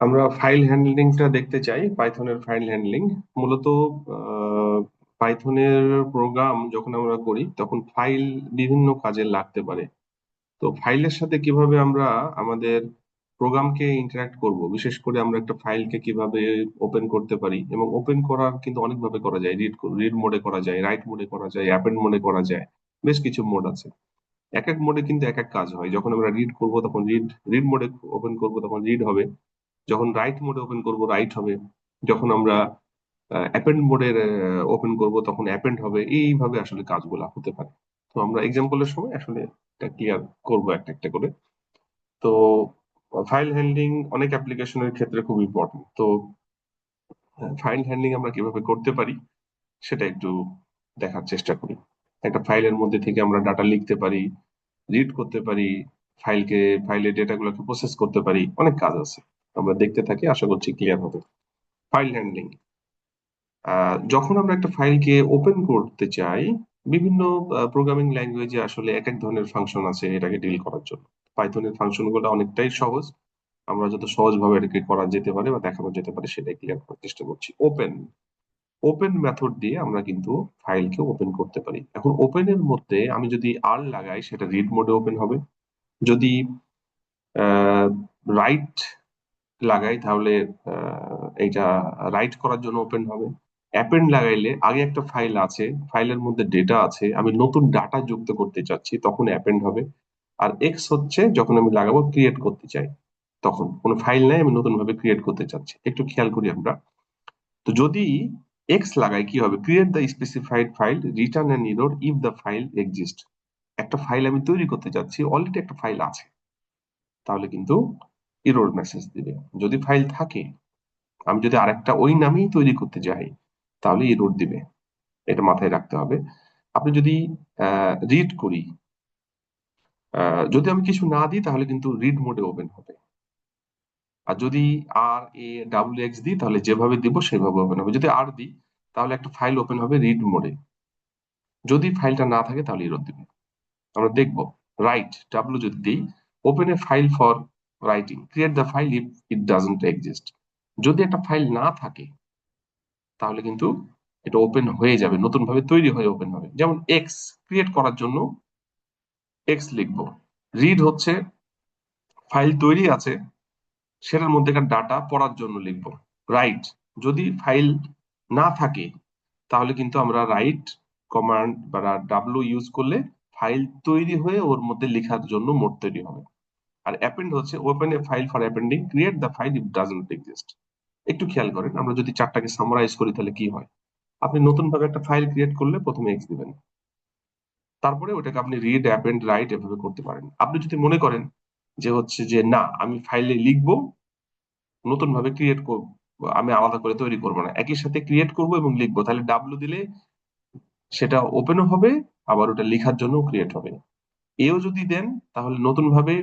আমরা ফাইল হ্যান্ডলিংটা দেখতে চাই, পাইথনের ফাইল হ্যান্ডলিং। মূলত পাইথনের প্রোগ্রাম যখন আমরা করি তখন ফাইল বিভিন্ন কাজে লাগতে পারে। তো ফাইলের সাথে কিভাবে আমরা আমাদের প্রোগ্রামকে ইন্টারাক্ট করব, বিশেষ করে আমরা একটা ফাইলকে কিভাবে ওপেন করতে পারি, এবং ওপেন করার কিন্তু অনেকভাবে করা যায়। রিড মোডে করা যায়, রাইট মোডে করা যায়, অ্যাপেন্ড মোডে করা যায়। বেশ কিছু মোড আছে। এক এক মোডে কিন্তু এক এক কাজ হয়। যখন আমরা রিড করব তখন রিড মোডে ওপেন করব তখন রিড হবে। যখন রাইট মোডে ওপেন করব রাইট হবে। যখন আমরা অ্যাপেন্ড মোডে ওপেন করব তখন অ্যাপেন্ড হবে। এইভাবে আসলে কাজগুলা হতে পারে। তো আমরা এক্সাম্পলের সময় আসলে এটা ক্লিয়ার করবো একটা একটা করে। তো ফাইল হ্যান্ডলিং অনেক অ্যাপ্লিকেশনের ক্ষেত্রে খুব ইম্পর্টেন্ট। তো ফাইল হ্যান্ডলিং আমরা কিভাবে করতে পারি সেটা একটু দেখার চেষ্টা করি। একটা ফাইলের মধ্যে থেকে আমরা ডাটা লিখতে পারি, রিড করতে পারি, ফাইলকে ফাইলের ডেটাগুলোকে প্রসেস করতে পারি। অনেক কাজ আছে, আমরা দেখতে থাকি, আশা করছি ক্লিয়ার হবে। ফাইল হ্যান্ডলিং, যখন আমরা একটা ফাইলকে ওপেন করতে চাই, বিভিন্ন প্রোগ্রামিং ল্যাঙ্গুয়েজে আসলে এক এক ধরনের ফাংশন আছে এটাকে ডিল করার জন্য। পাইথনের ফাংশন গুলো অনেকটাই সহজ। আমরা যত সহজভাবে এটাকে করা যেতে পারে বা দেখানো যেতে পারে সেটাই ক্লিয়ার করার চেষ্টা করছি। ওপেন ওপেন মেথড দিয়ে আমরা কিন্তু ফাইলকে ওপেন করতে পারি। এখন ওপেনের মধ্যে আমি যদি আর লাগাই সেটা রিড মোডে ওপেন হবে। যদি রাইট লাগাই তাহলে এইটা রাইট করার জন্য ওপেন হবে। অ্যাপেন্ড লাগাইলে আগে একটা ফাইল আছে, ফাইলের মধ্যে ডেটা আছে, আমি নতুন ডাটা যুক্ত করতে চাচ্ছি, তখন অ্যাপেন্ড হবে। আর এক্স হচ্ছে যখন আমি লাগাবো ক্রিয়েট করতে চাই, তখন কোনো ফাইল নাই, আমি নতুন ভাবে ক্রিয়েট করতে চাচ্ছি। একটু খেয়াল করি আমরা। তো যদি এক্স লাগাই কি হবে? Create the specified file, return an error if the file exist. একটা ফাইল আমি তৈরি করতে চাচ্ছি, অলরেডি একটা ফাইল আছে, তাহলে কিন্তু এরর মেসেজ দিবে। যদি ফাইল থাকে, আমি যদি আরেকটা ওই নামেই তৈরি করতে যাই, তাহলে এরর দিবে। এটা মাথায় রাখতে হবে। আপনি যদি রিড করি, যদি আমি কিছু না দিই তাহলে কিন্তু রিড মোডে ওপেন হবে। আর যদি আর এ ডাব্লিউ এক্স দিই তাহলে যেভাবে দিব সেভাবে ওপেন হবে। যদি আর দিই তাহলে একটা ফাইল ওপেন হবে রিড মোডে। যদি ফাইলটা না থাকে তাহলে এরর দিবে। আমরা দেখবো। রাইট ডাব্লিউ যদি দিই, open a file for writing, create the file if it doesn't exist. যদি একটা ফাইল না থাকে তাহলে কিন্তু এটা ওপেন হয়ে যাবে, নতুন ভাবে তৈরি হয়ে ওপেন হবে। যেমন এক্স ক্রিয়েট করার জন্য এক্স লিখবো। রিড হচ্ছে ফাইল তৈরি আছে সেটার মধ্যেকার ডাটা পড়ার জন্য লিখবো। রাইট, যদি ফাইল না থাকে তাহলে কিন্তু আমরা রাইট কমান্ড বা ডাব্লু ইউজ করলে ফাইল তৈরি হয়ে ওর মধ্যে লেখার জন্য মোড তৈরি হবে। আর অ্যাপেন্ড হচ্ছে open a file for appending, create the file if doesn't exist. একটু খেয়াল করেন, আমরা যদি চারটাকে সামারাইজ করি তাহলে কি হয়। আপনি নতুন ভাবে একটা ফাইল ক্রিয়েট করলে প্রথমে এক্স দিবেন, তারপরে ওটাকে আপনি রিড অ্যাপেন্ড রাইট এভাবে করতে পারেন। আপনি যদি মনে করেন যে হচ্ছে যে না, আমি ফাইলে লিখবো, নতুন ভাবে ক্রিয়েট করব, আমি আলাদা করে তৈরি করব না, একই সাথে ক্রিয়েট করব এবং লিখবো, তাহলে ডাব্লু দিলে সেটা ওপেনও হবে, আবার ওটা লেখার জন্য ক্রিয়েট হবে। এও যদি দেন তাহলে নতুন ভাবে,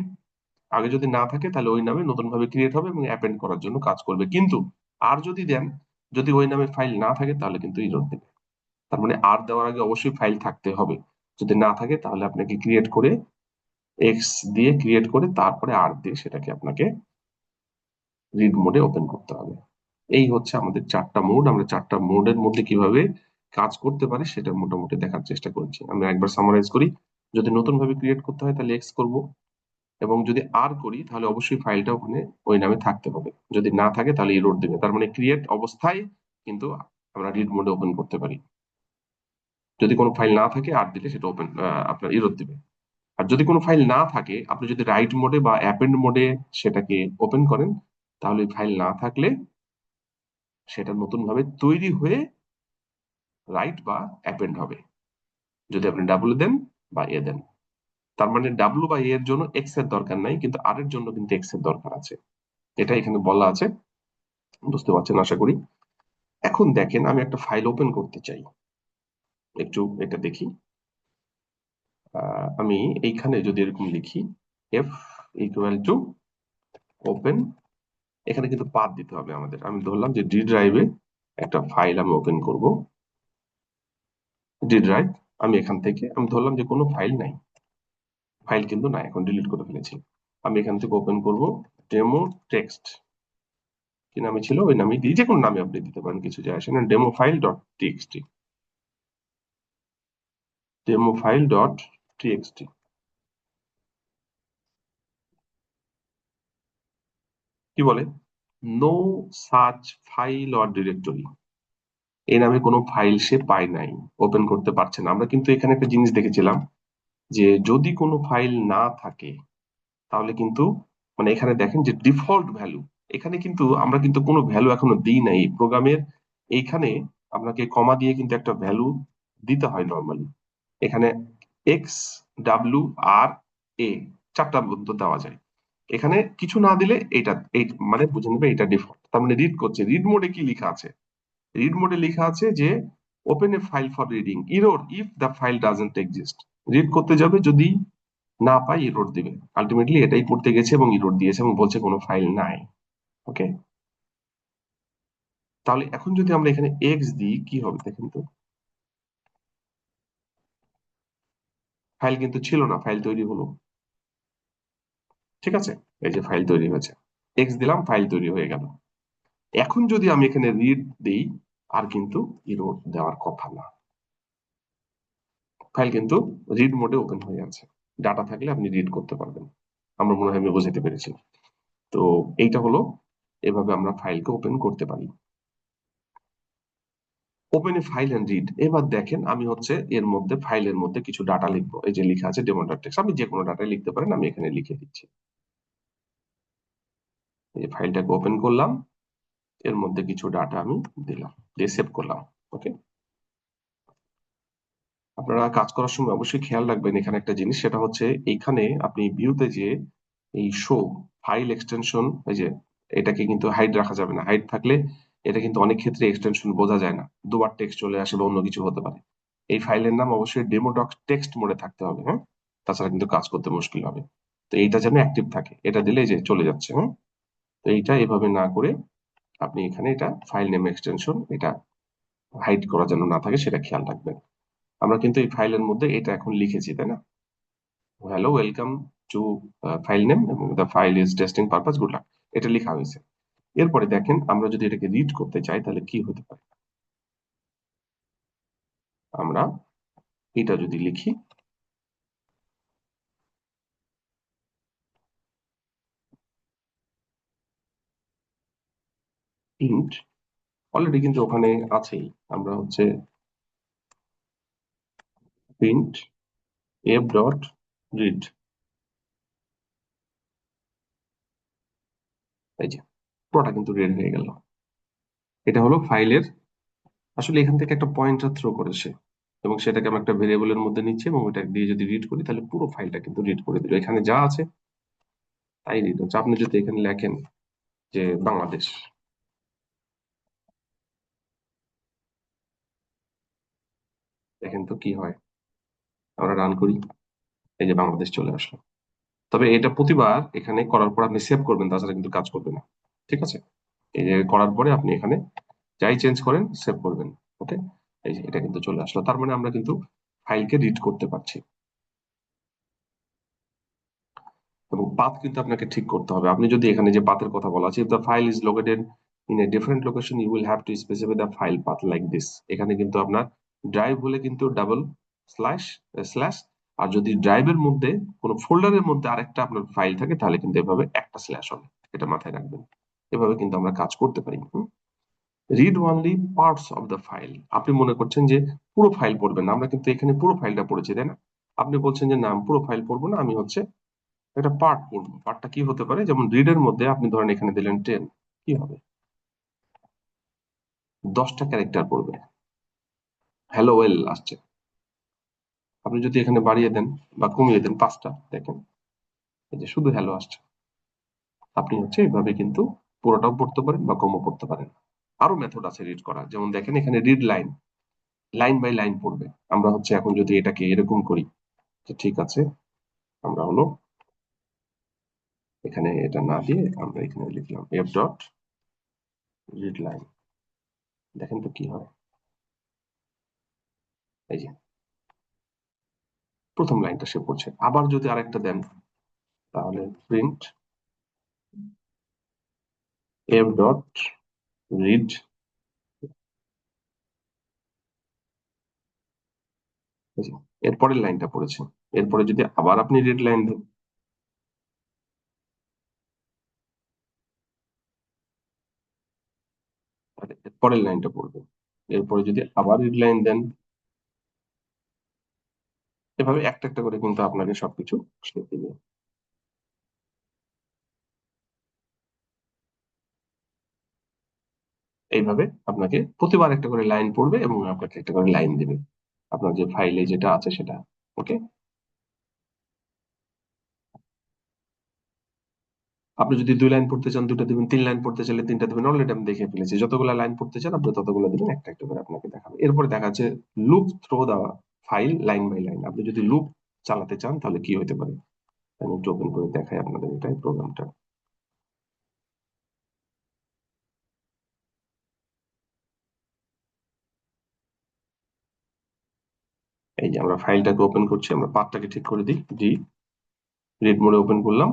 আগে যদি না থাকে তাহলে ওই নামে নতুন ভাবে ক্রিয়েট হবে এবং অ্যাপেন্ড করার জন্য কাজ করবে। কিন্তু আর যদি দেন, যদি ওই নামে ফাইল না থাকে তাহলে কিন্তু ইরর দেবে। তার মানে আর দেওয়ার আগে অবশ্যই ফাইল থাকতে হবে। যদি না থাকে তাহলে আপনাকে ক্রিয়েট করে, এক্স দিয়ে ক্রিয়েট করে তারপরে আর দিয়ে সেটাকে আপনাকে রিড মোডে ওপেন করতে হবে। এই হচ্ছে আমাদের চারটা মোড। আমরা চারটা মোডের মধ্যে কিভাবে কাজ করতে পারি সেটা মোটামুটি দেখার চেষ্টা করেছি। আমরা একবার সামারাইজ করি। যদি নতুন ভাবে ক্রিয়েট করতে হয় তাহলে এক্স করব, এবং যদি আর করি তাহলে অবশ্যই ফাইলটা ওখানে ওই নামে থাকতে হবে। যদি না থাকে তাহলে এরর দিবে। তার মানে ক্রিয়েট অবস্থায় কিন্তু আমরা রিড মোডে ওপেন করতে পারি। যদি কোনো ফাইল না থাকে আর দিলে সেটা ওপেন, আপনার এরর দিবে। আর যদি কোনো ফাইল না থাকে, আপনি যদি রাইট মোডে বা অ্যাপেন্ড মোডে সেটাকে ওপেন করেন, তাহলে ফাইল না থাকলে সেটা নতুন ভাবে তৈরি হয়ে রাইট বা অ্যাপেন্ড হবে, যদি আপনি ডাব্লু দেন বা এ দেন। তার মানে ডাব্লু বা এর জন্য এক্স এর দরকার নাই, কিন্তু আর এর জন্য কিন্তু এক্স এর দরকার আছে। এটা এখানে বলা আছে, বুঝতে পারছেন আশা করি। এখন দেখেন, আমি একটা ফাইল ওপেন করতে চাই। একটু এটা দেখি। আমি এইখানে যদি এরকম লিখি, এফ ইকুয়াল টু ওপেন, এখানে কিন্তু পাথ দিতে হবে আমাদের। আমি ধরলাম যে ডি ড্রাইভে একটা ফাইল আমি ওপেন করব। ডি ড্রাইভ, আমি এখান থেকে আমি ধরলাম যে কোনো ফাইল নাই, ফাইল কিন্তু নাই, এখন ডিলিট করে ফেলেছি। আমি এখান থেকে ওপেন করব ডেমো টেক্সট। কি নামে ছিল ওই নামে দিই, যে কোনো নামে আপনি দিতে পারেন, কিছু যায় আসে না। Demo file dot TXT, demo file dot TXT. কি বলে, no such file or directory, এই নামে কোনো ফাইল সে পায় নাই, ওপেন করতে পারছে না। আমরা কিন্তু এখানে একটা জিনিস দেখেছিলাম যে যদি কোনো ফাইল না থাকে তাহলে কিন্তু, মানে এখানে দেখেন যে ডিফল্ট ভ্যালু, এখানে কিন্তু আমরা কিন্তু কোনো ভ্যালু এখনো দিই নাই প্রোগ্রামের। এইখানে আপনাকে কমা দিয়ে কিন্তু একটা ভ্যালু দিতে হয় নর্মালি। এখানে এক্স, ডাব্লিউ, আর এ, চারটা পর্যন্ত দেওয়া যায়। এখানে কিছু না দিলে এটা এই মানে বুঝে নেবে এটা ডিফল্ট, তার মানে রিড করছে। রিড মোডে কি লেখা আছে, রিড মোডে লেখা আছে যে open a file for reading, error if the file doesn't exist. Read করতে যাবে, যদি না পাই ইরোড দিবে। আলটিমেটলি এটাই পড়তে গেছে এবং ইরোড দিয়েছে এবং বলছে কোনো ফাইল নাই। ওকে, তাহলে এখন যদি আমরা এখানে এক্স দিই কি হবে দেখেন তো, ফাইল কিন্তু ছিল না, ফাইল তৈরি হলো। ঠিক আছে, এই যে ফাইল তৈরি হয়েছে, এক্স দিলাম, ফাইল তৈরি হয়ে গেল। এখন যদি আমি এখানে রিড দিই, আর কিন্তু ইরোড দেওয়ার কথা না, ফাইল কিন্তু রিড মোডে ওপেন হয়ে আছে। ডাটা থাকলে আপনি রিড করতে পারবেন। আমরা মনে হয় আমি বোঝাতে পেরেছি। তো এইটা হলো, এভাবে আমরা ফাইলকে ওপেন করতে পারি। Open a file and read. এবার দেখেন আমি হচ্ছে এর মধ্যে, ফাইলের মধ্যে কিছু ডাটা লিখবো। এই যে লেখা আছে ডেমো ডট টেক্সট, আপনি যে কোনো ডাটা লিখতে পারেন, আমি এখানে লিখে দিচ্ছি। এই যে ফাইলটাকে ওপেন করলাম, এর মধ্যে কিছু ডাটা আমি দিলাম, দিয়ে সেভ করলাম। ওকে, আপনারা কাজ করার সময় অবশ্যই খেয়াল রাখবেন এখানে একটা জিনিস, সেটা হচ্ছে এইখানে আপনি ভিউতে যে এই শো ফাইল এক্সটেনশন, এই যে এটাকে কিন্তু হাইড রাখা যাবে না। হাইড থাকলে এটা কিন্তু অনেক ক্ষেত্রে এক্সটেনশন বোঝা যায় না, দুবার টেক্সট চলে আসে বা অন্য কিছু হতে পারে। এই ফাইলের নাম অবশ্যই ডেমো ডট টেক্সট মোডে থাকতে হবে, হ্যাঁ, তাছাড়া কিন্তু কাজ করতে মুশকিল হবে। তো এইটা যেন অ্যাক্টিভ থাকে, এটা দিলে এই যে চলে যাচ্ছে। হ্যাঁ, তো এইটা এভাবে না করে আপনি এখানে এটা ফাইল নেম এক্সটেনশন, এটা হাইড করা যেন না থাকে সেটা খেয়াল রাখবেন। আমরা কিন্তু এই ফাইলের মধ্যে এটা এখন লিখেছি, তাই না, hello welcome to file name এবং the file is testing purpose, good luck, এটা লেখা হয়েছে। এরপরে দেখেন আমরা যদি এটাকে রিড করতে চাই তাহলে কি হতে পারে। আমরা এটা যদি লিখি, ইন্ট, অলরেডি কিন্তু ওখানে আছেই, আমরা হচ্ছে প্রিন্ট এফ ডট রিড, এই যে পুরোটা কিন্তু রেড হয়ে গেল। এটা হলো ফাইলের, আসলে এখান থেকে একটা পয়েন্টার থ্রো করেছে এবং সেটাকে আমরা একটা ভেরিয়েবলের মধ্যে নিচ্ছি এবং ওটা দিয়ে যদি রিড করি তাহলে পুরো ফাইলটা কিন্তু রিড করে দিল। এখানে যা আছে তাই রিড হচ্ছে। আপনি যদি এখানে লেখেন যে বাংলাদেশ, দেখেন তো কি হয়। আমরা রান করি, এই যে বাংলাদেশ চলে আসলো। তবে এটা প্রতিবার এখানে করার পর আপনি সেভ করবেন, তাছাড়া কিন্তু কাজ করবে না। ঠিক আছে, এই যে করার পরে আপনি এখানে যাই চেঞ্জ করেন সেভ করবেন। ওকে, এই যে এটা কিন্তু চলে আসলো, তার মানে আমরা কিন্তু ফাইলকে রিড করতে পারছি। এবং পাথ কিন্তু আপনাকে ঠিক করতে হবে। আপনি যদি এখানে যে পাথের কথা বলা আছে, if the file is located in a different location you will have to specify the file path like this. এখানে কিন্তু আপনার ড্রাইভ হলে কিন্তু ডাবল স্ল্যাশ স্ল্যাশ, আর যদি ড্রাইভের মধ্যে কোনো ফোল্ডারের মধ্যে আরেকটা আপনার ফাইল থাকে তাহলে কিন্তু এভাবে একটা স্ল্যাশ হবে, এটা মাথায় রাখবেন। এভাবে কিন্তু আমরা কাজ করতে পারি। Read only parts of the file, আপনি মনে করছেন যে পুরো ফাইল পড়বেন না, আমরা কিন্তু এখানে পুরো ফাইলটা পড়েছি, তাই না। আপনি বলছেন যে না আমি পুরো ফাইল পড়বো না, আমি হচ্ছে একটা পার্ট পড়বো। পার্টটা কি হতে পারে, যেমন রিডের মধ্যে আপনি ধরেন এখানে দিলেন 10, কি হবে, 10টা ক্যারেক্টার পড়বে। হ্যালো ওয়েল আসছে, আপনি যদি এখানে বাড়িয়ে দেন বা কমিয়ে দেন 5টা, দেখেন এই যে শুধু হ্যালো আসছে। আপনি হচ্ছে এইভাবে কিন্তু পুরোটাও পড়তে পারেন বা কমও পড়তে পারেন। আরো মেথড আছে রিড করার, যেমন দেখেন এখানে read line, line by line পড়বে। আমরা হচ্ছে এখন যদি এটাকে এরকম করি যে ঠিক আছে, আমরা হলো এখানে এটা না দিয়ে আমরা এখানে লিখলাম এফ ডট রিড লাইন, দেখেন তো কি হয়। এই যে প্রথম লাইনটা সে পড়ছে। আবার যদি আরেকটা দেন তাহলে প্রিন্ট এফ ডট রিড, এরপরের লাইনটা পড়েছে। এরপরে যদি আবার আপনি রিড লাইন দেন, তাহলে এরপরের লাইনটা পড়বে। এরপরে যদি আবার রিড লাইন দেন, এভাবে একটা একটা করে কিন্তু আপনাকে সবকিছু শিখে দিবে। এইভাবে আপনাকে প্রতিবার একটা করে লাইন পড়বে এবং আপনাকে একটা করে লাইন দিবে আপনার যে ফাইলে যেটা আছে সেটা। ওকে, আপনি যদি 2 লাইন পড়তে চান 2টা দিবেন, 3 লাইন পড়তে চাইলে 3টা দিবেন। অলরেডি আমি দেখে ফেলেছি, যতগুলো লাইন পড়তে চান আপনি ততগুলো দিবেন, একটা একটা করে আপনাকে দেখাবে। এরপরে দেখা যাচ্ছে লুপ থ্রো দেওয়া ফাইল লাইন বাই লাইন। আপনি যদি লুপ চালাতে চান তাহলে কি হতে পারে, আমি একটু ওপেন করে দেখাই আপনাদের এটাই প্রোগ্রামটা। এই যে আমরা ফাইলটাকে ওপেন করছি, আমরা পাথটাকে ঠিক করে দিই, জি, রিড মোডে ওপেন করলাম।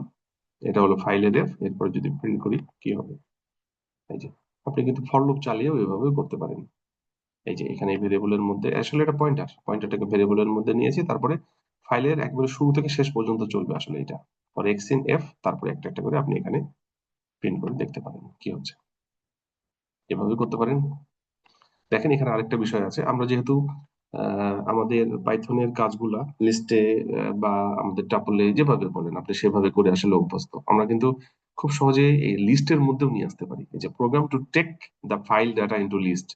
এটা হলো ফাইলের রেফ। এরপরে যদি প্রিন্ট করি কি হবে, এই যে আপনি কিন্তু ফর লুপ চালিয়েও এভাবে করতে পারেন। এই যে এখানে ভেরিয়েবলের মধ্যে আসলে এটা পয়েন্টারটাকে ভেরিয়েবলের মধ্যে নিয়েছি, তারপরে ফাইলের একবারে শুরু থেকে শেষ পর্যন্ত চলবে আসলে এটা। ফর এক্স ইন এফ, তারপরে একটা একটা করে আপনি এখানে প্রিন্ট করে দেখতে পারেন কি হচ্ছে, এভাবে করতে পারেন। দেখেন এখানে আরেকটা বিষয় আছে, আমরা যেহেতু আমাদের পাইথনের কাজগুলা লিস্টে বা আমাদের টাপলে যেভাবে বলেন আপনি সেভাবে করে আসলে অভ্যস্ত, আমরা কিন্তু খুব সহজে এই লিস্টের মধ্যেও নিয়ে আসতে পারি। এই যে program to take the file data into list,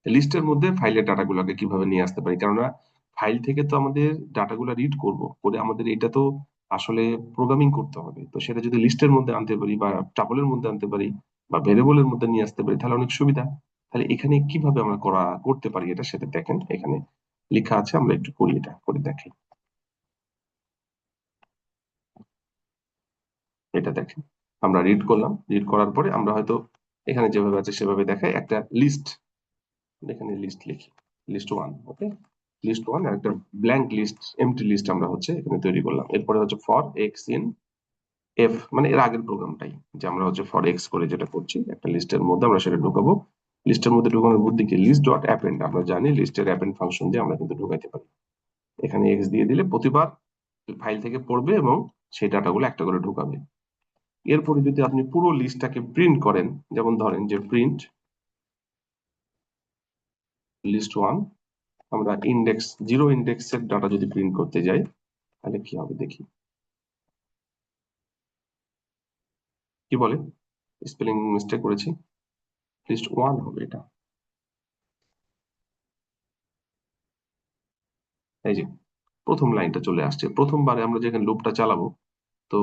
লিস্টের মধ্যে ফাইলের ডাটাগুলোকে কিভাবে নিয়ে আসতে পারি, কেননা ফাইল থেকে তো আমাদের ডাটাগুলো রিড করব, করে আমাদের এটা তো আসলে প্রোগ্রামিং করতে হবে। তো সেটা যদি লিস্টের মধ্যে আনতে পারি বা টাপলের মধ্যে আনতে পারি বা ভেরিয়েবলের মধ্যে নিয়ে আসতে পারি তাহলে অনেক সুবিধা। তাহলে এখানে কিভাবে আমরা করতে পারি এটা, সেটা দেখেন এখানে লেখা আছে, আমরা একটু করি, এটা করে দেখি। এটা দেখেন, আমরা রিড করলাম, রিড করার পরে আমরা হয়তো এখানে যেভাবে আছে সেভাবে দেখায় একটা লিস্ট, এখানে লিস্ট লিখি, লিস্ট 1। ওকে, লিস্ট 1 একটা ব্ল্যাঙ্ক লিস্ট, এমটি লিস্ট আমরা হচ্ছে এখানে তৈরি করলাম। এরপরে হচ্ছে ফর এক্স ইন এফ, মানে এর আগের প্রোগ্রামটাই, যে আমরা হচ্ছে ফর এক্স করে যেটা করছি একটা লিস্টের মধ্যে আমরা সেটা ঢুকাবো। লিস্টের মধ্যে ঢুকানোর বুদ্ধি কি, লিস্ট ডট অ্যাপেন্ড, আমরা জানি লিস্টের অ্যাপেন্ড ফাংশন দিয়ে আমরা কিন্তু ঢুকাইতে পারি। এখানে এক্স দিয়ে দিলে প্রতিবার ফাইল থেকে পড়বে এবং সেই ডাটাগুলো একটা করে ঢুকাবে। এরপরে যদি আপনি পুরো লিস্টটাকে প্রিন্ট করেন, যেমন ধরেন যে প্রিন্ট লিস্ট 1, আমরা ইন্ডেক্স 0 ইন্ডেক্সের ডাটা যদি প্রিন্ট করতে যাই তাহলে কি হবে দেখি, কি বলে, স্পেলিং মিস্টেক করেছি, লিস্ট 1 হবে এটা। এই যে প্রথম লাইনটা চলে আসছে, প্রথমবারে আমরা যেখানে লুপটা চালাবো, তো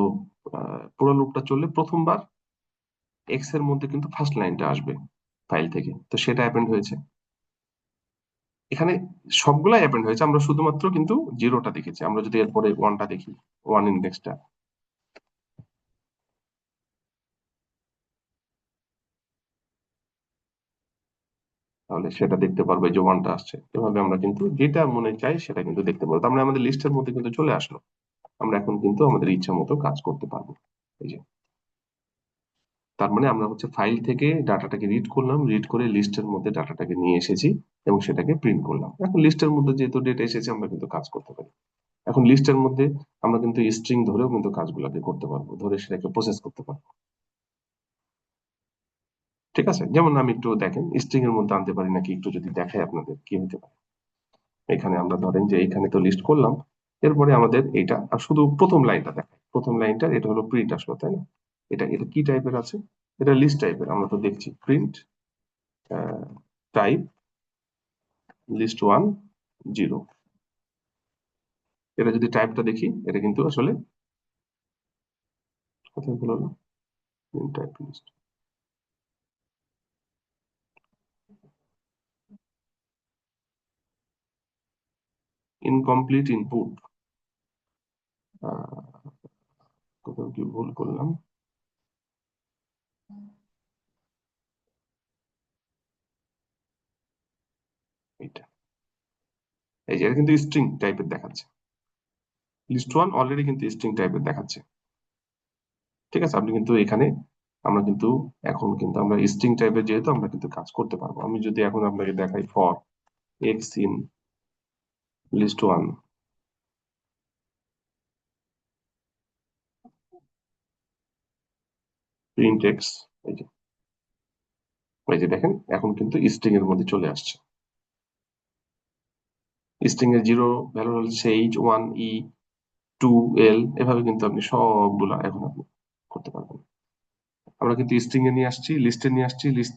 পুরো লুপটা চললে প্রথমবার এক্স এর মধ্যে কিন্তু ফার্স্ট লাইনটা আসবে ফাইল থেকে, তো সেটা অ্যাপেন্ড হয়েছে এখানে। সবগুলাই অ্যাপেন্ড হয়েছে, আমরা শুধুমাত্র কিন্তু জিরোটা দেখেছি। আমরা যদি এরপরে 1টা দেখি, 1 ইন্ডেক্সটা, তাহলে সেটা দেখতে পারবো, এই যে 1টা আসছে। এভাবে আমরা কিন্তু যেটা মনে চাই সেটা কিন্তু দেখতে পারবো। তার মানে আমাদের লিস্টের মধ্যে কিন্তু চলে আসলো, আমরা এখন কিন্তু আমাদের ইচ্ছা মতো কাজ করতে পারবো। এই যে তার মানে আমরা হচ্ছে ফাইল থেকে ডাটাটাকে রিড করলাম, রিড করে লিস্টের মধ্যে ডাটাটাকে নিয়ে এসেছি এবং সেটাকে প্রিন্ট করলাম। এখন লিস্টের মধ্যে যেহেতু ডেটা এসেছে আমরা কিন্তু কাজ করতে পারি। এখন লিস্টের মধ্যে আমরা কিন্তু স্ট্রিং ধরেও কিন্তু কাজগুলোকে করতে পারবো, ধরে সেটাকে প্রসেস করতে পারবো। ঠিক আছে, যেমন আমি একটু দেখেন স্ট্রিং এর মধ্যে আনতে পারি নাকি একটু যদি দেখাই আপনাদের কি হতে পারে। এখানে আমরা ধরেন যে এখানে তো লিস্ট করলাম, এরপরে আমাদের এটা আর শুধু প্রথম লাইনটা দেখায়, প্রথম লাইনটা এটা হলো প্রিন্ট আসলো, তাই না? এটা কি টাইপের আছে, এটা লিস্ট টাইপের, আমরা তো দেখছি প্রিন্ট টাইপ লিস্ট 1 0। এটা যদি টাইপটা দেখি এটা কিন্তু আসলে কোথায় ভুল হলো, টাইপ লিস্ট ইনকমপ্লিট ইনপুট, কোথাও কি ভুল করলাম, এটা, এই যে এটা কিন্তু স্ট্রিং টাইপের দেখাচ্ছে, লিস্ট 1 অলরেডি কিন্তু স্ট্রিং টাইপের দেখাচ্ছে। ঠিক আছে, আপনি কিন্তু এখানে আমরা কিন্তু এখন কিন্তু আমরা স্ট্রিং টাইপের যেহেতু আমরা কিন্তু কাজ করতে পারবো। আমি যদি এখন আপনাকে দেখাই for x in list one print x, এই যে দেখেন এখন কিন্তু স্ট্রিং এর মধ্যে চলে আসছে। স্ট্রিং এর জিরো ভ্যালু হচ্ছে এইচ, ওয়ান ই, টু এল, এভাবে কিন্তু আপনি সবগুলা এখন আপনি করতে পারবেন। আমরা কিন্তু স্ট্রিং এ নিয়ে আসছি, লিস্টে নিয়ে আসছি, লিস্ট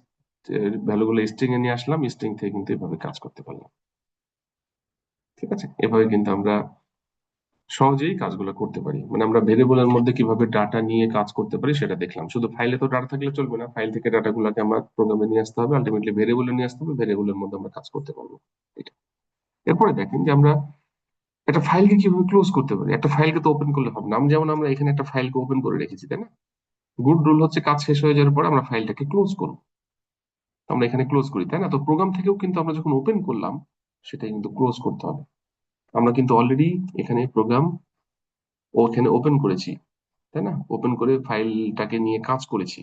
ভ্যালুগুলো স্ট্রিং এ নিয়ে আসলাম, স্ট্রিং থেকে কিন্তু এভাবে কাজ করতে পারলাম। ঠিক আছে, এভাবে কিন্তু আমরা সহজেই কাজগুলো করতে পারি। মানে আমরা ভেরিয়েবলের মধ্যে কিভাবে ডাটা নিয়ে কাজ করতে পারি সেটা দেখলাম। শুধু ফাইলে তো ডাটা থাকলে চলবে না, ফাইল থেকে ডাটাগুলোকে আমরা প্রোগ্রামে নিয়ে আসতে হবে, আলটিমেটলি ভেরিয়েবলে নিয়ে আসতে হবে, ভেরিয়েবলের মধ্যে আমরা কাজ করতে পারবো। এটা এরপরে দেখেন যে আমরা একটা ফাইলকে কিভাবে ক্লোজ করতে পারি। একটা ফাইলকে তো ওপেন করলে হবে না, যেমন আমরা এখানে একটা ফাইলকে ওপেন করে রেখেছি, তাই না? গুড রুল হচ্ছে কাজ শেষ হয়ে যাওয়ার পরে আমরা ফাইলটাকে ক্লোজ করবো। আমরা এখানে ক্লোজ করি, তাই না? তো প্রোগ্রাম থেকেও কিন্তু আমরা যখন ওপেন করলাম সেটা কিন্তু ক্লোজ করতে হবে। আমরা কিন্তু অলরেডি এখানে প্রোগ্রাম ওখানে ওপেন করেছি, তাই না? ওপেন করে ফাইলটাকে নিয়ে কাজ করেছি।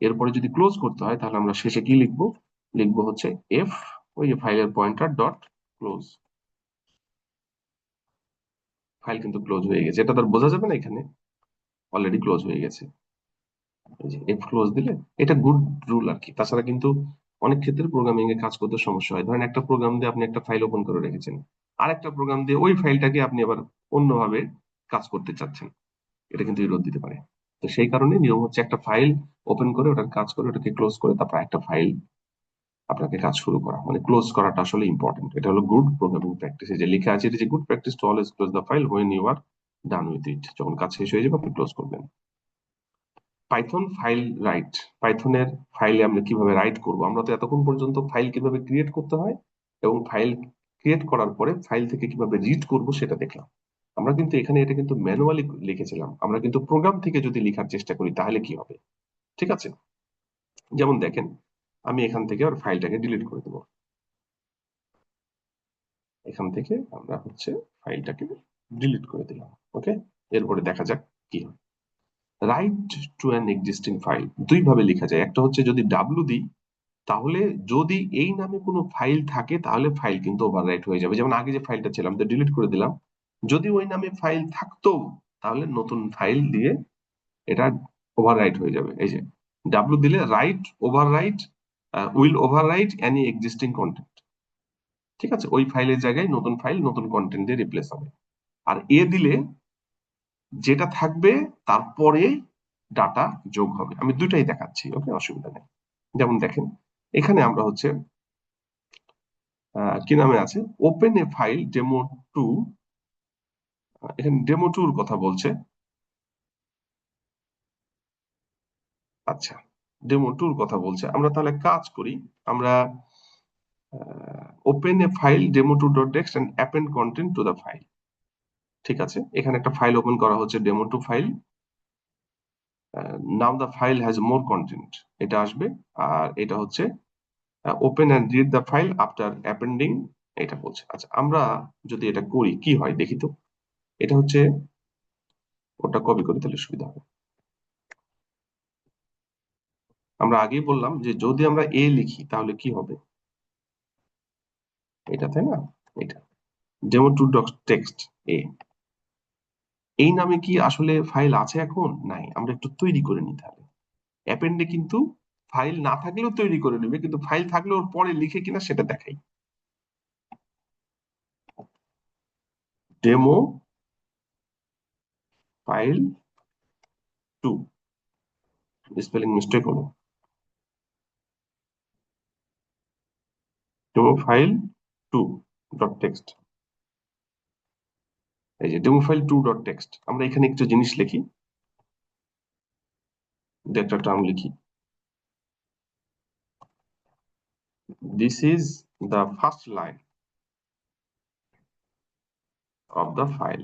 এরপরে যদি ক্লোজ করতে হয় তাহলে আমরা শেষে কি লিখবো? লিখবো হচ্ছে এফ, ওই যে ফাইলের পয়েন্টার ডট ক্লোজ। ফাইল কিন্তু ক্লোজ হয়ে গেছে, এটা তার বোঝা যাবে না, এখানে অলরেডি ক্লোজ হয়ে গেছে। এই যে এফ ক্লোজ দিলে এটা গুড রুল আর কি। তাছাড়া কিন্তু অনেক ক্ষেত্রে প্রোগ্রামিং এ কাজ করতে সমস্যা হয়। ধরেন একটা প্রোগ্রাম দিয়ে আপনি একটা ফাইল ওপেন করে রেখেছেন, আর একটা প্রোগ্রাম দিয়ে ওই ফাইলটাকে আপনি আবার অন্যভাবে কাজ করতে চাচ্ছেন, এটা কিন্তু এরর দিতে পারে। তো সেই কারণে নিয়ম হচ্ছে একটা ফাইল ওপেন করে ওটার কাজ করে ওটাকে ক্লোজ করে তারপর একটা ফাইল আপনাকে কাজ শুরু করা, মানে ক্লোজ করাটা আসলে ইম্পর্টেন্ট। এটা হলো গুড প্রোগ্রামিং প্র্যাকটিস। যে লেখা আছে এটা যে good practice to always close the file when you are done with it. যখন কাজ শেষ হয়ে যাবে আপনি ক্লোজ করবেন। পাইথন ফাইল রাইট, পাইথনের ফাইলে আমরা কিভাবে রাইট করব? আমরা তো এতক্ষণ পর্যন্ত ফাইল কিভাবে ক্রিয়েট করতে হয় এবং ফাইল ক্রিয়েট করার পরে ফাইল থেকে কিভাবে রিড করব সেটা দেখলাম। আমরা কিন্তু এখানে এটা কিন্তু ম্যানুয়ালি লিখেছিলাম, আমরা কিন্তু প্রোগ্রাম থেকে যদি লেখার চেষ্টা করি তাহলে কি হবে? ঠিক আছে, যেমন দেখেন আমি এখান থেকে আর ফাইলটাকে ডিলিট করে দেবো। এখান থেকে আমরা হচ্ছে ফাইলটাকে ডিলিট করে দিলাম। ওকে, এরপরে দেখা যাক কি হয়। Right to an existing file দুই ভাবে লেখা যায়। একটা হচ্ছে যদি ডাব্লু দিই তাহলে যদি এই নামে কোনো ফাইল থাকে তাহলে ফাইল কিন্তু ওভাররাইট হয়ে যাবে। যেমন আগে যে ফাইলটা ছিল আমি তো ডিলিট করে দিলাম, যদি ওই নামে ফাইল থাকতো তাহলে নতুন ফাইল দিয়ে এটা ওভাররাইট হয়ে যাবে। এই যে ডাব্লু দিলে right overwrite will overwrite any existing content. ঠিক আছে, ওই ফাইলের জায়গায় নতুন ফাইল নতুন কন্টেন্ট দিয়ে রিপ্লেস হবে। আর এ দিলে যেটা থাকবে তারপরে ডাটা যোগ হবে। আমি দুটাই দেখাচ্ছি, ওকে, অসুবিধা নেই। যেমন দেখেন এখানে আমরা হচ্ছে কি নামে আছে, open a file demo two, এখানে ডেমো টুর কথা বলছে। আচ্ছা, ডেমো টুর কথা বলছে, আমরা তাহলে কাজ করি। আমরা open a file demo two dot text and append content to the file. ঠিক আছে, এখানে একটা ফাইল ওপেন করা হচ্ছে demo two file. Now the file has more content, এটা আসবে। আর এটা হচ্ছে open and read the file after appending, এটা বলছে। আচ্ছা, আমরা যদি এটা করি কি হয় দেখি তো। এটা হচ্ছে ওটা কপি করে তাহলে সুবিধা হবে। আমরা আগেই বললাম যে যদি আমরা এ লিখি তাহলে কি হবে, এটা, তাই না? এটা ডেমো টু ডট টেক্সট এ, এই নামে কি আসলে ফাইল আছে? এখন নাই, আমরা একটু তৈরি করে নিতে হবে। অ্যাপেন্ডে কিন্তু ফাইল না থাকলেও তৈরি করে নেবে, কিন্তু ফাইল থাকলে ওর পরে লিখে কিনা সেটা দেখাই। Demo file two, spelling mistake হলো, demo file two dot text. এই যে demo file two dot text, আমরা এখানে একটু জিনিস লিখি, একটা টার্ম লিখি। This is the first line of the file.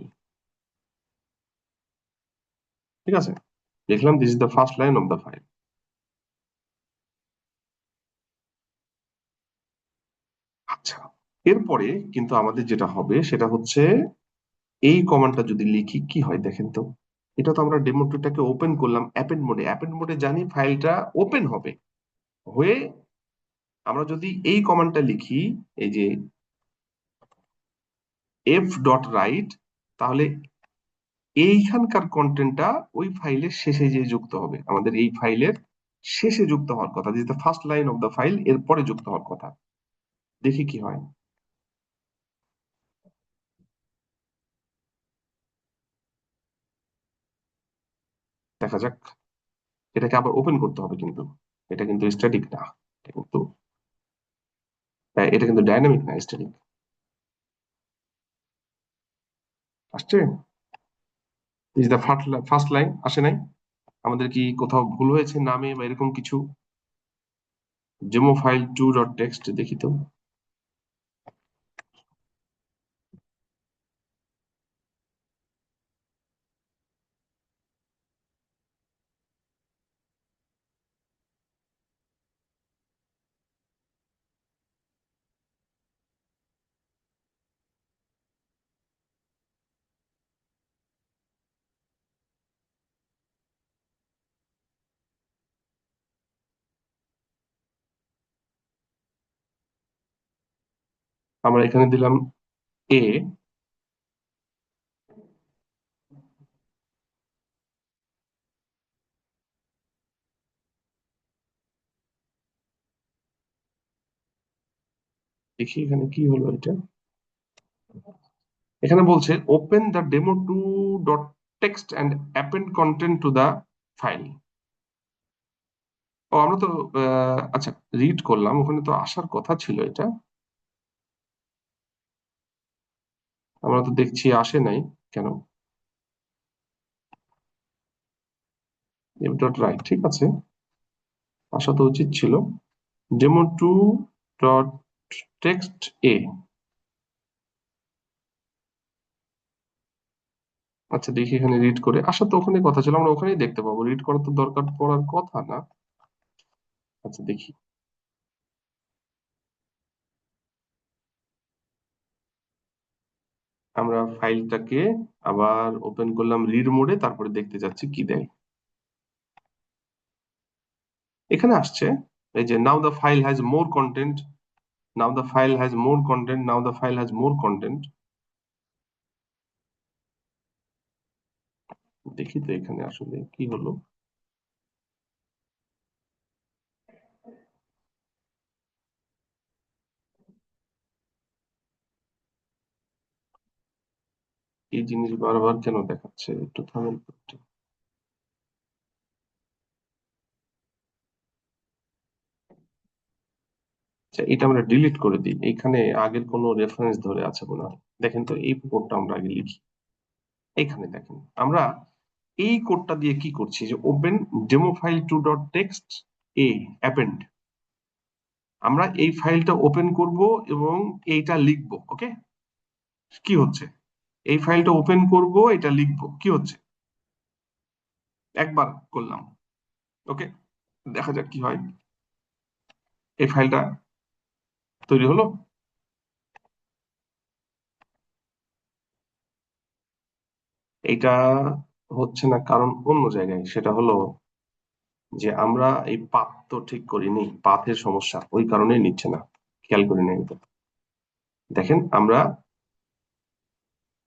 ঠিক আছে, লিখলাম this is the first line of the file. আচ্ছা, এরপরে কিন্তু আমাদের যেটা হবে সেটা হচ্ছে এই কমান্ডটা যদি লিখি কি হয় দেখেন তো। এটা তো আমরা ডেমো টুটাকে ওপেন করলাম অ্যাপেন্ড মোডে, অ্যাপেন্ড মোডে জানি ফাইলটা ওপেন হবে, হয়ে আমরা যদি এই কমান্ডটা লিখি, এই যে এফ ডট রাইট, তাহলে এইখানকার কন্টেন্টটা ওই ফাইলের শেষে যে যুক্ত হবে, আমাদের এই ফাইলের শেষে যুক্ত হওয়ার কথা, this the first line of the file, এরপরে যুক্ত হওয়ার কথা। দেখি কি হয়, দেখা যাক। এটাকে আবার ওপেন করতে হবে কিন্তু, এটা কিন্তু স্ট্যাটিক না, এটা কিন্তু, এটা কিন্তু ডাইনামিক না, স্ট্যাটিক। আসছে, ইজ দ্য ফার্স্ট লাইন, আসে নাই? আমাদের কি কোথাও ভুল হয়েছে নামে বা এরকম কিছু? Demo file two dot text, দেখি তো। আমরা এখানে দিলাম এ, দেখি এখানে কি হলো এটা। এখানে বলছে open the demo two dot text and append content to the file. ও আমরা তো আচ্ছা, রিড করলাম, ওখানে তো আসার কথা ছিল এটা, আমরা তো দেখছি আসে নাই কেন? এফ ডট রাইট, ঠিক আছে, আসা তো উচিত ছিল। ডেমো টু ডট টেক্সট এ, আচ্ছা দেখি এখানে রিড করে, আসা তো ওখানে কথা ছিল, আমরা ওখানেই দেখতে পাবো, রিড করার তো দরকার পড়ার কথা না। আচ্ছা দেখি, আমরা ফাইলটাকে আবার ওপেন করলাম রিড মোডে, তারপরে দেখতে যাচ্ছি কি দেয়। এখানে আসছে এই যে now the file has more content, now the file has more content, now the file has more content. দেখি তো এখানে আসলে কি হলো। এই জিনিস বারবার কেন দেখাচ্ছে, একটু থামেন তো একটু। আচ্ছা এটা আমরা ডিলিট করে দিই, এখানে আগের কোনো রেফারেন্স ধরে আছে মনে হয়। দেখেন তো এই কোডটা আমরা আগে লিখি। এখানে দেখেন আমরা এই কোডটা দিয়ে কি করছি, যে open demo file two dot text a append, আমরা এই ফাইলটা ওপেন করব এবং এইটা লিখবো, ওকে? কি হচ্ছে, এই ফাইলটা ওপেন করব, এটা লিখবো, কি হচ্ছে, একবার করলাম, ওকে, দেখা যাক কি হয়। এই ফাইলটা তৈরি হলো। এইটা হচ্ছে না কারণ অন্য জায়গায়, সেটা হলো যে আমরা এই পাথ তো ঠিক করিনি, পাথের সমস্যা, ওই কারণেই নিচ্ছে না, খেয়াল করি নাই এটা। দেখেন আমরা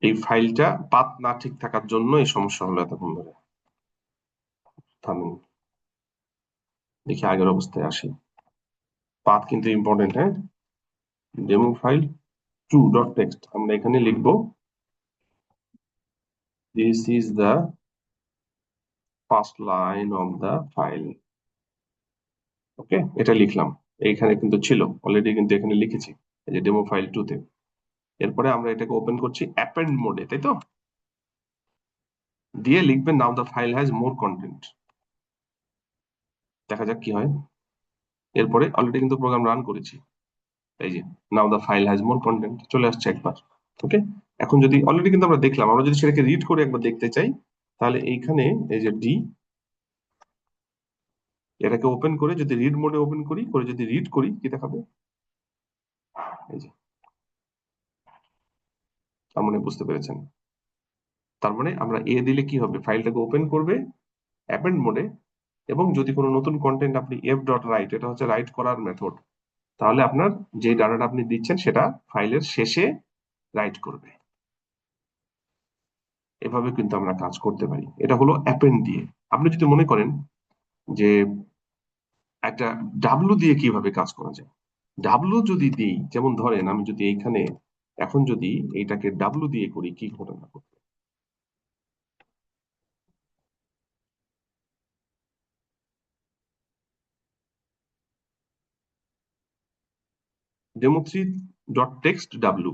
এই ফাইলটা পাথ না ঠিক থাকার জন্য এই সমস্যা হলো এতক্ষণ ধরে। থামেন, দেখি আগের অবস্থায় আসি। পাথ কিন্তু ইম্পর্টেন্ট, হ্যাঁ। Demo file two dot text, আমরা এখানে লিখবো this is the first line of the file, okay, এটা লিখলাম। এইখানে কিন্তু ছিল অলরেডি, কিন্তু এখানে লিখেছি এই যে ডেমো ফাইল টু তে। এরপরে আমরা এটাকে ওপেন করছি অ্যাপেন্ড মোডে, তাই তো, দিয়ে লিখবেন now the file has more content, দেখা যাক কি হয়। এরপরে অলরেডি কিন্তু প্রোগ্রাম রান করেছি, এই যে now the file has more content চলে আসছে একবার, ওকে। এখন যদি অলরেডি কিন্তু আমরা দেখলাম, আমরা যদি সেটাকে রিড করে একবার দেখতে চাই, তাহলে এইখানে এই যে ডি, এটাকে ওপেন করে যদি রিড মোডে ওপেন করি, করে যদি রিড করি কি দেখাবে, এই যে, তার মানে বুঝতে পেরেছেন। তার মানে আমরা এ দিলে কি হবে, ফাইলটাকে ওপেন করবে অ্যাপেন্ড মোডে, এবং যদি কোনো নতুন কন্টেন্ট আপনি এফ ডট রাইট, এটা হচ্ছে রাইট করার মেথড, তাহলে আপনার যে ডাটাটা আপনি দিচ্ছেন সেটা ফাইলের শেষে রাইট করবে। এভাবে কিন্তু আমরা কাজ করতে পারি। এটা হলো অ্যাপেন্ড দিয়ে। আপনি যদি মনে করেন যে একটা ডাব্লু দিয়ে কিভাবে কাজ করা যায়, ডাব্লু যদি দিই, যেমন ধরেন আমি যদি এইখানে এখন যদি এইটাকে ডাব্লু দিয়ে করি, কি ঘটনা ঘটবে? Demo three dot text W,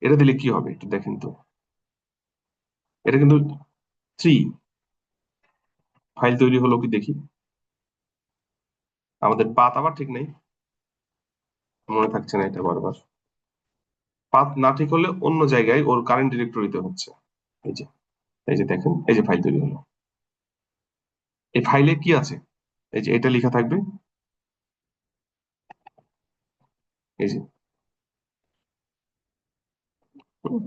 এটা দিলে কি হবে একটু দেখেন তো। এটা কিন্তু থ্রি ফাইল তৈরি হলো কি দেখি। আমাদের পাথ আবার ঠিক নেই, মনে থাকছে না এটা বারবার। পাথ না ঠিক হলে অন্য জায়গায় ওর কারেন্ট ডিরেক্টরিতে হচ্ছে। এই যে, এই যে দেখেন, এই যে ফাইল তৈরি হলো। এই ফাইলে কি আছে, এই যে এটা লেখা থাকবে, এই যে। হুম,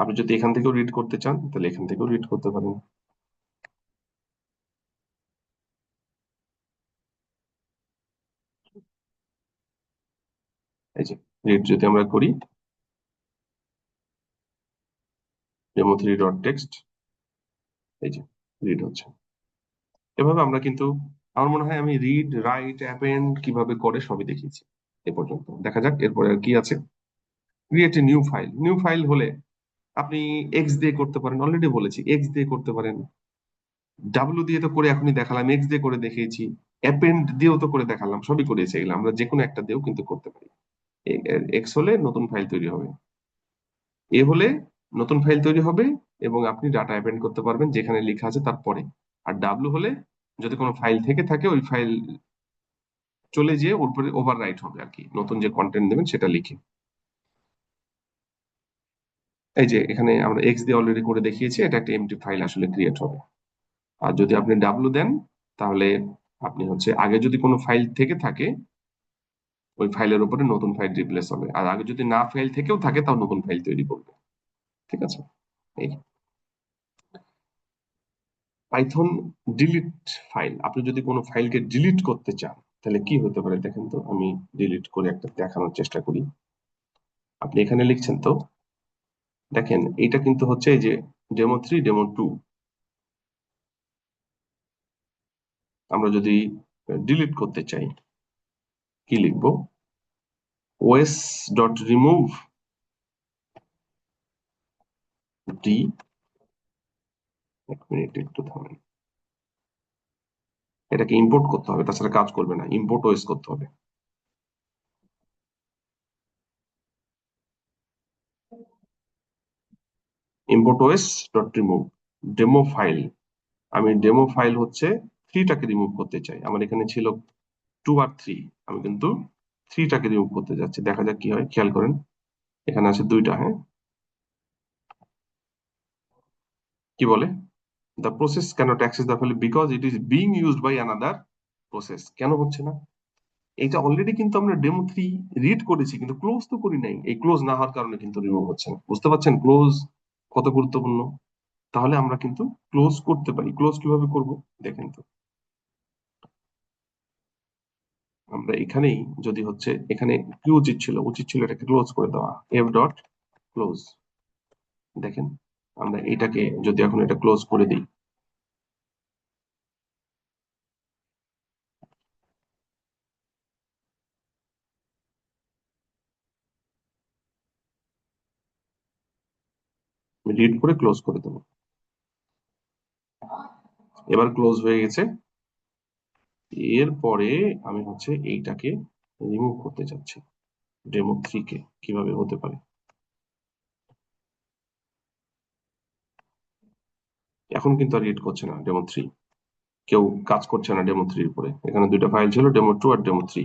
আপনি যদি এখান থেকেও রিড করতে চান তাহলে এখান থেকেও রিড করতে পারেন। এই যে রিড যদি আমরা করি, ডেমো থ্রি ডট টেক্সট, এই যে রিড হচ্ছে। এভাবে আমরা কিন্তু, আমার মনে হয় আমি রিড রাইট অ্যাপেন্ড কিভাবে করে সবই দেখিয়েছি এ পর্যন্ত। দেখা যাক এরপরে আর কি আছে। Create a new file, new file হলে আপনি এক্স দিয়ে করতে পারেন, অলরেডি বলেছি এক্স দিয়ে করতে পারেন। ডাব্লু দিয়ে তো করে এখনই দেখালাম, এক্স দিয়ে করে দেখিয়েছি, অ্যাপেন্ড দিয়েও তো করে দেখালাম, সবই করেছি এগুলো। আমরা যে কোনো একটা দিয়েও কিন্তু করতে পারি। এক্স হলে নতুন ফাইল তৈরি হবে, এ হলে নতুন ফাইল তৈরি হবে, এবং আপনি ডাটা অ্যাপেন্ড করতে পারবেন যেখানে লেখা আছে তারপরে। আর ডাব্লু হলে যদি কোনো ফাইল থেকে থাকে ওই ফাইল চলে যেয়ে ওর উপরে ওভার রাইট হবে আর কি, নতুন যে কন্টেন্ট দেবেন সেটা লিখে। এই যে এখানে আমরা এক্স দিয়ে অলরেডি করে দেখিয়েছি, এটা একটা এমটি ফাইল আসলে ক্রিয়েট হবে। আর যদি আপনি ডাব্লু দেন, তাহলে আপনি হচ্ছে আগে যদি কোনো ফাইল থেকে থাকে ওই ফাইলের উপরে নতুন ফাইল রিপ্লেস হবে, আর আগে যদি না ফাইল থেকেও থাকে তাও নতুন ফাইল তৈরি করবে। ঠিক আছে। এই পাইথন ডিলিট ফাইল, আপনি যদি কোনো ফাইলকে ডিলিট করতে চান তাহলে কি হতে পারে দেখেন তো। আমি ডিলিট করে একটা দেখানোর চেষ্টা করি। আপনি এখানে লিখছেন তো, দেখেন এটা কিন্তু হচ্ছে এই যে ডেমো থ্রি ডেমো টু। আমরা যদি ডিলিট করতে চাই কি লিখবো, ওএস ডট রিমুভ ডি, এক মিনিট একটু থামেন, এটাকে ইম্পোর্ট করতে হবে, তাছাড়া কাজ করবে না, ইম্পোর্ট ওএস করতে হবে। Import OS dot remove demo file. আমি ডেমো ফাইল হচ্ছে থ্রিটাকে রিমুভ করতে চাই, আমার এখানে ছিল টু আর থ্রি, আমি কিন্তু থ্রিটাকে রিমুভ করতে যাচ্ছি। দেখা যাক কি হয়, খেয়াল করেন এখানে আছে দুইটা। হ্যাঁ, কি বলে, the process can't access the file because it is being used by another process. কেন হচ্ছে না, এটা অলরেডি কিন্তু আমরা ডেমো থ্রি রিড করেছি কিন্তু ক্লোজ তো করি নাই, এই ক্লোজ না হওয়ার কারণে কিন্তু রিমুভ হচ্ছে না। বুঝতে পারছেন ক্লোজ কত গুরুত্বপূর্ণ। তাহলে আমরা কিন্তু ক্লোজ করতে পারি। ক্লোজ কিভাবে করব দেখেন তো। আমরা এখানেই যদি হচ্ছে, এখানে কি উচিত ছিল, উচিত ছিল এটাকে ক্লোজ করে দেওয়া, এফ ডট ক্লোজ। দেখেন আমরা এটাকে যদি এখন এটা ক্লোজ করে দিই, আমি রিড করে ক্লোজ করে দেবো, এবার ক্লোজ হয়ে গেছে। এরপরে আমি হচ্ছে এইটাকে রিমুভ করতে চাচ্ছি, ডেমো থ্রি কে। কিভাবে হতে পারে, এখন কিন্তু আর রিড করছে না ডেমো থ্রি, কেউ কাজ করছে না ডেমো থ্রির উপরে। এখানে দুইটা ফাইল ছিল, ডেমো টু আর ডেমো থ্রি।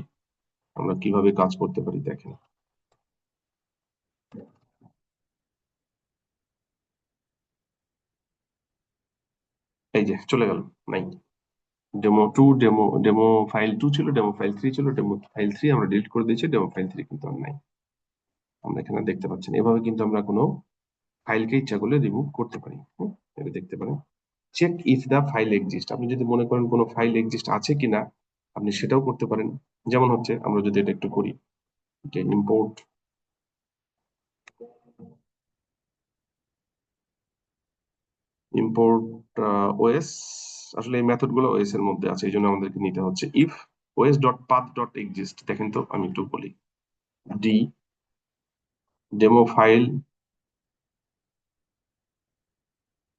আমরা কিভাবে কাজ করতে পারি দেখেন। এই যে চলে গেল, নাই। Demo two, demo demo file two ছিল, ডেমো ফাইল থ্রি ছিল, ডেমো ফাইল থ্রি আমরা ডিলিট করে দিয়েছি, ডেমো ফাইল থ্রি কিন্তু আর নাই। আমরা এখানে দেখতে পাচ্ছেন, এভাবে কিন্তু আমরা কোনো ফাইলকে ইচ্ছা করলে রিমুভ করতে পারি। এটা দেখতে পারেন। Check if the file exist, আপনি যদি মনে করেন কোনো ফাইল এক্সিস্ট আছে কিনা আপনি সেটাও করতে পারেন। যেমন হচ্ছে আমরা যদি এটা একটু করি, যে ইম্পোর্ট ইম্পোর্ট ওএস, আসলে এই মেথড গুলো ওএস এর মধ্যে আছে, এই জন্য আমাদেরকে নিতে হচ্ছে। If OS dot path dot exist, দেখেন তো আমি একটু বলি, ডি ডেমো ফাইল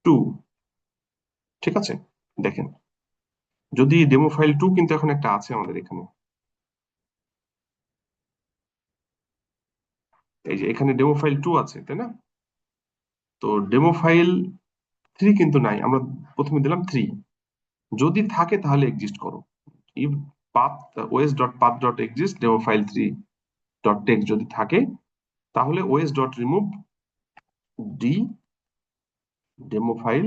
2, ঠিক আছে। দেখেন, যদি ডেমো ফাইল 2 কিন্তু এখন একটা আছে আমাদের এখানে, এই যে এখানে ডেমো ফাইল 2 আছে, তাই না? তো ডেমো ফাইল 3 কিন্তু নাই, আমরা প্রথমে দিলাম 3, যদি থাকে তাহলে এক্সিস্ট করো। If path OS dot path dot exist demo file 3 dot text যদি থাকে, তাহলে OS dot remove D demo file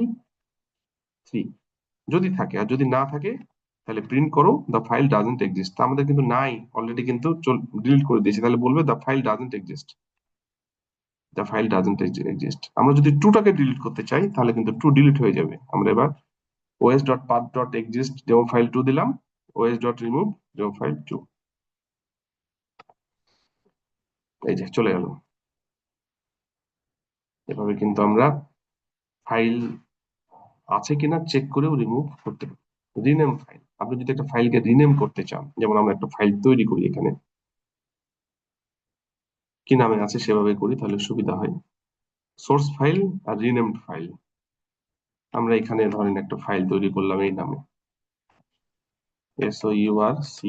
3 যদি থাকে। আর যদি না থাকে তাহলে প্রিন্ট করো দ্য ফাইল ডাজন্ট এক্সিস্ট। আমাদের কিন্তু নাই, অলরেডি কিন্তু ডিলিট করে দিয়েছি, তাহলে বলবে the file doesn't exist, the file doesn't exist. আমরা যদি টুটাকে ডিলিট করতে চাই তাহলে কিন্তু টু ডিলিট হয়ে যাবে। আমরা এবার OS dot path dot exist demo file 2 দিলাম, OS dot remove demo file 2, এই যে চলে গেল। এভাবে কিন্তু আমরা ফাইল আছে কিনা চেক করেও রিমুভ করতে পারি। রিনেম ফাইল, আপনি যদি একটা ফাইলকে রিনেম করতে চান, যেমন আমরা একটা ফাইল তৈরি করি এখানে, কি নামে আছে সেভাবে করি তাহলে সুবিধা হয়। সোর্স ফাইল আর রিনেমড ফাইল, আমরা এখানে ধরেন একটা ফাইল তৈরি করলাম এই নামে, SOURC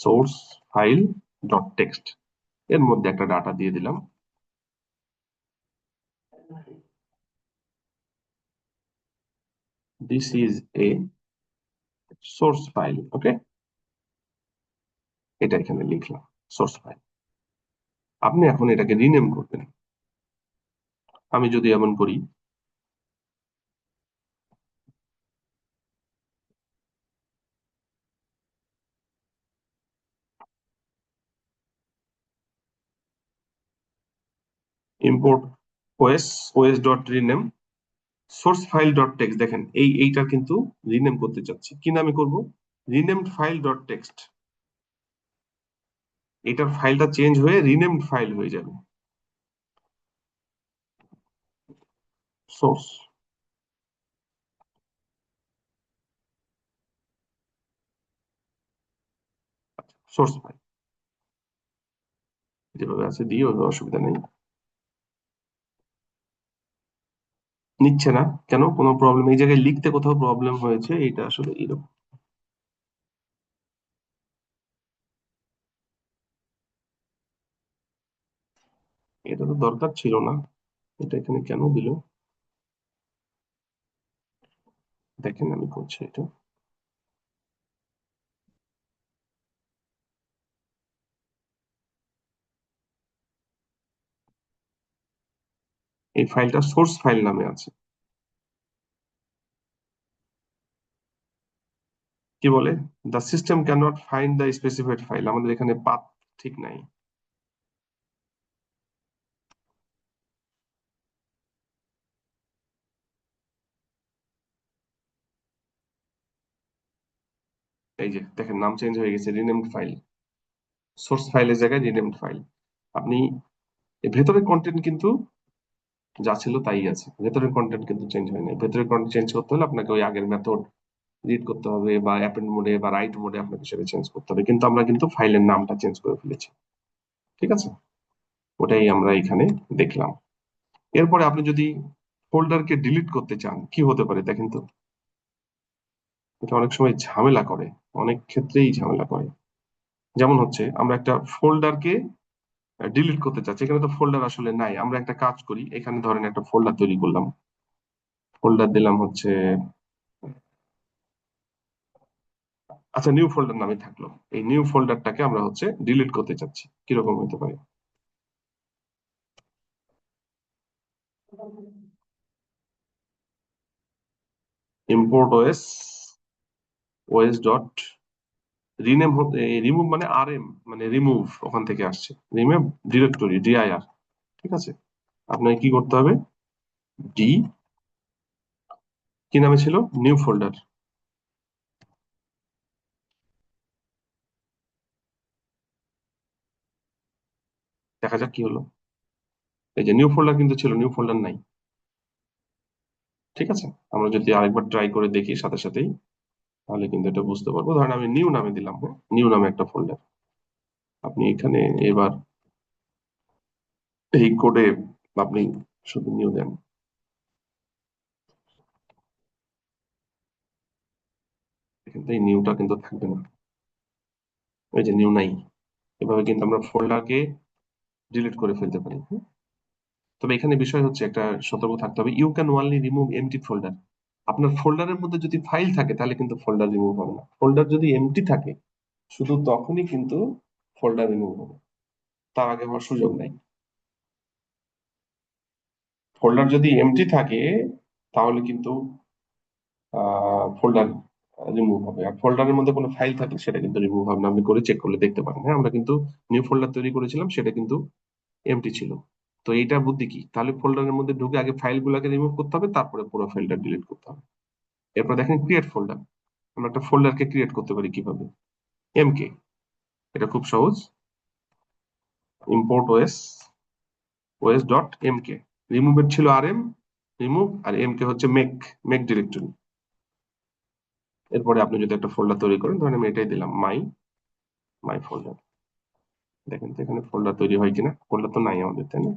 source file dot text, এর মধ্যে একটা ডাটা দিয়ে দিলাম। This is a source file, okay, এটা এখানে লিখলাম সোর্স ফাইল। আপনি এখন এটাকে রিনেম করবেন। আমি যদি এমন করি, import OS OS dot rename source file dot text, দেখেন এইটার কিন্তু রিনেম করতে চাচ্ছি, কি নামে করব, রিনেমড ফাইল ডট টেক্সট। এটার ফাইলটা চেঞ্জ হয়ে রিনেমড ফাইল হয়ে যাবে। সোর্স সোর্স ফাইল যেভাবে আছে দিয়ে, ওইভাবে অসুবিধা নেই। নিচ্ছে না কেন, কোনো প্রবলেম, এই জায়গায় লিখতে কোথাও প্রবলেম হয়েছে, এটা আসলে এরকম। এটা তো দরকার ছিল না, এটা এখানে কেন দিল, দেখেন আমি করছি এটা। এই ফাইলটা সোর্স ফাইল নামে আছে, কি বলে, the system can not find the specified file, আমাদের এখানে পাথ ঠিক নাই। এই যে দেখেন নাম চেঞ্জ হয়ে গেছে, রিনেমড ফাইল, সোর্স ফাইলের জায়গায় রিনেমড ফাইল। আপনি এর ভেতরের কন্টেন্ট কিন্তু যা ছিল তাই আছে, ভেতরের কন্টেন্ট কিন্তু চেঞ্জ হয় না। ভেতরের কন্টেন্ট চেঞ্জ করতে হলে আপনাকে ওই আগের মেথড রিড করতে হবে, বা অ্যাপেন্ড মোডে বা রাইট মোডে আপনাকে সেটা চেঞ্জ করতে হবে, কিন্তু আমরা কিন্তু ফাইলের নামটা চেঞ্জ করে ফেলেছি, ঠিক আছে। ওটাই আমরা এখানে দেখলাম। এরপরে আপনি যদি ফোল্ডারকে ডিলিট করতে চান কি হতে পারে দেখেন তো, এটা অনেক সময় ঝামেলা করে, অনেক ক্ষেত্রেই ঝামেলা করে। যেমন হচ্ছে আমরা একটা ফোল্ডারকে ডিলিট করতে চাচ্ছি, এখানে তো ফোল্ডার আসলে নাই, আমরা একটা কাজ করি, এখানে ধরেন একটা ফোল্ডার তৈরি করলাম, ফোল্ডার দিলাম হচ্ছে, আচ্ছা নিউ ফোল্ডার নামে থাকলো, এই নিউ ফোল্ডারটাকে আমরা হচ্ছে ডিলিট করতে চাচ্ছি, কিরকম হতে পারে, import OS OS dot rename, remove মানে আরএম, মানে রিমুভ ওখান থেকে আসছে, রিমুভ ডিরেক্টরি ডিআইআর, ঠিক আছে। আপনাকে কি করতে হবে, ডি, কি নামে ছিল? New folder. দেখা যাক কি হলো। এই যে নিউ ফোল্ডার কিন্তু ছিল, নিউ ফোল্ডার নাই। ঠিক আছে, আমরা যদি আরেকবার ট্রাই করে দেখি সাথে সাথেই, তাহলে কিন্তু এটা বুঝতে পারবো। ধরেন আমি নিউ নামে দিলাম, নিউ নামে একটা ফোল্ডার। আপনি এখানে এবার এই কোডে আপনি শুধু নিউ দেন, কিন্তু এই নিউটা কিন্তু থাকবে না। এই যে নিউ নাই। এভাবে কিন্তু আমরা ফোল্ডারকে ডিলিট করে ফেলতে পারি, হুম? তবে এখানে বিষয় হচ্ছে, একটা সতর্ক থাকতে হবে, you can only remove empty folder. আপনার ফোল্ডারের মধ্যে যদি ফাইল থাকে তাহলে কিন্তু ফোল্ডার রিমুভ হবে না। ফোল্ডার যদি এমটি থাকে শুধু তখনই কিন্তু ফোল্ডার রিমুভ হবে, তার আগে হওয়ার সুযোগ নাই। ফোল্ডার যদি এমটি থাকে তাহলে কিন্তু ফোল্ডার রিমুভ হবে, আর ফোল্ডারের মধ্যে কোনো ফাইল থাকলে সেটা কিন্তু রিমুভ হবে না। আপনি করে চেক করলে দেখতে পারেন। হ্যাঁ, আমরা কিন্তু নিউ ফোল্ডার তৈরি করেছিলাম, সেটা কিন্তু এমটি ছিল। তো এইটা বুদ্ধি কি, তাহলে ফোল্ডারের মধ্যে ঢুকে আগে ফাইল গুলাকে রিমুভ করতে হবে, তারপরে পুরো ফাইলটা ডিলিট করতে হবে। এরপর দেখেন ক্রিয়েট ফোল্ডার। আমরা একটা ফোল্ডারকে ক্রিয়েট করতে পারি কিভাবে? এমকে, এটা খুব সহজ। ইম্পোর্ট ওএস, ওএস ডট এমকে। রিমুভের ছিল আরএম, রিমুভ, আর এমকে হচ্ছে মেক, মেক ডিরেক্টরি। এরপরে আপনি যদি একটা ফোল্ডার তৈরি করেন, ধরেন আমি এটাই দিলাম, মাই, মাই ফোল্ডার। দেখেন তো এখানে ফোল্ডার তৈরি হয় কিনা। ফোল্ডার তো নাই আমাদের, তাই না?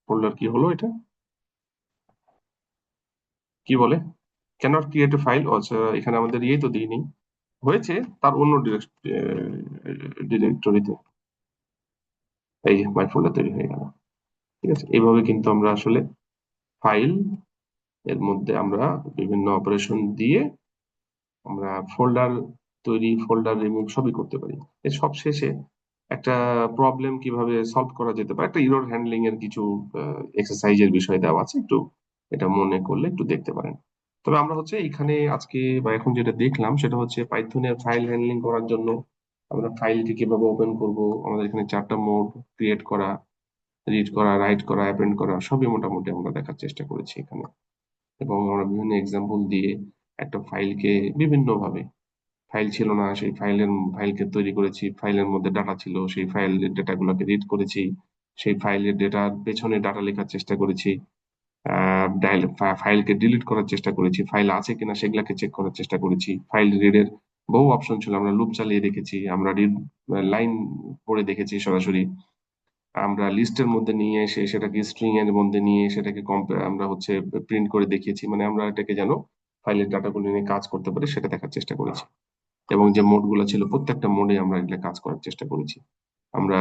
ফোল্ডার কি হলো এটা, কি বলে? Can't create a file. আচ্ছা, এখানে আমাদের ইয়ে তো দিইনি, হয়েছে তার অন্য ডিরেক্টরিতে। এই যে মাই ফোল্ডার তৈরি হয়ে গেল। ঠিক আছে, এইভাবে কিন্তু আমরা আসলে ফাইল এর মধ্যে আমরা বিভিন্ন অপারেশন দিয়ে আমরা ফোল্ডার তৈরি, ফোল্ডার রিমুভ সবই করতে পারি। এর সব শেষে একটা প্রবলেম কিভাবে সলভ করা যেতে পারে, একটা ইরর হ্যান্ডলিং এর কিছু এক্সারসাইজের বিষয় দেওয়া আছে, একটু এটা মনে করলে একটু দেখতে পারেন। তবে আমরা হচ্ছে এখানে আজকে বা এখন যেটা দেখলাম সেটা হচ্ছে পাইথনের ফাইল হ্যান্ডলিং করার জন্য আমরা ফাইলকে কিভাবে ওপেন করব। আমাদের এখানে চারটা মোড, ক্রিয়েট করা, রিড করা, রাইট করা, অ্যাপেন্ড করা, সবই মোটামুটি আমরা দেখার চেষ্টা করেছি এখানে। এবং আমরা বিভিন্ন এক্সাম্পল দিয়ে একটা ফাইলকে বিভিন্ন ভাবে, ফাইল ছিল না সেই ফাইলকে তৈরি করেছি, ফাইলের মধ্যে ডাটা ছিল সেই ফাইলের ডেটাগুলোকে রিড করেছি, সেই ফাইলের ডেটার পেছনে ডাটা লেখার চেষ্টা করেছি, ফাইলকে ডিলিট করার চেষ্টা করেছি, ফাইল আছে কিনা সেগুলাকে চেক করার চেষ্টা করেছি। ফাইল রিডের বহু অপশন ছিল, আমরা লুপ চালিয়ে দেখেছি, আমরা রিড লাইন পড়ে দেখেছি সরাসরি, আমরা লিস্টের মধ্যে নিয়ে এসে সেটাকে স্ট্রিং এর মধ্যে নিয়ে সেটাকে আমরা হচ্ছে প্রিন্ট করে দেখিয়েছি। মানে আমরা এটাকে যেন ফাইলের ডাটাগুলো নিয়ে কাজ করতে পারি সেটা দেখার চেষ্টা করেছি। এবং যে মোড গুলো ছিল প্রত্যেকটা মোডে আমরা এগুলো কাজ করার চেষ্টা করেছি। আমরা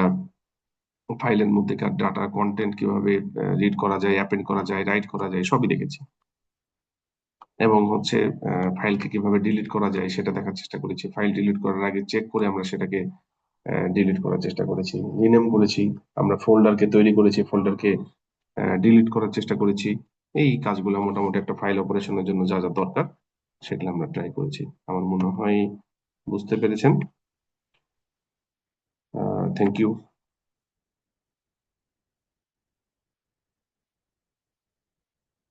ফাইলের মধ্যেকার ডাটা কন্টেন্ট কিভাবে রিড করা যায়, অ্যাপেন্ড করা যায়, রাইট করা যায়, সবই দেখেছি। এবং হচ্ছে ফাইলকে কিভাবে ডিলিট করা যায় সেটা দেখার চেষ্টা করেছি। ফাইল ডিলিট করার আগে চেক করে আমরা সেটাকে ডিলিট করার চেষ্টা করেছি, রিনেম করেছি, আমরা ফোল্ডারকে তৈরি করেছি, ফোল্ডারকে ডিলিট করার চেষ্টা করেছি। এই কাজগুলো মোটামুটি একটা ফাইল অপারেশনের জন্য যা যা দরকার সেগুলো আমরা ট্রাই করেছি। আমার মনে হয় বুঝতে পেরেছেন। Thank you.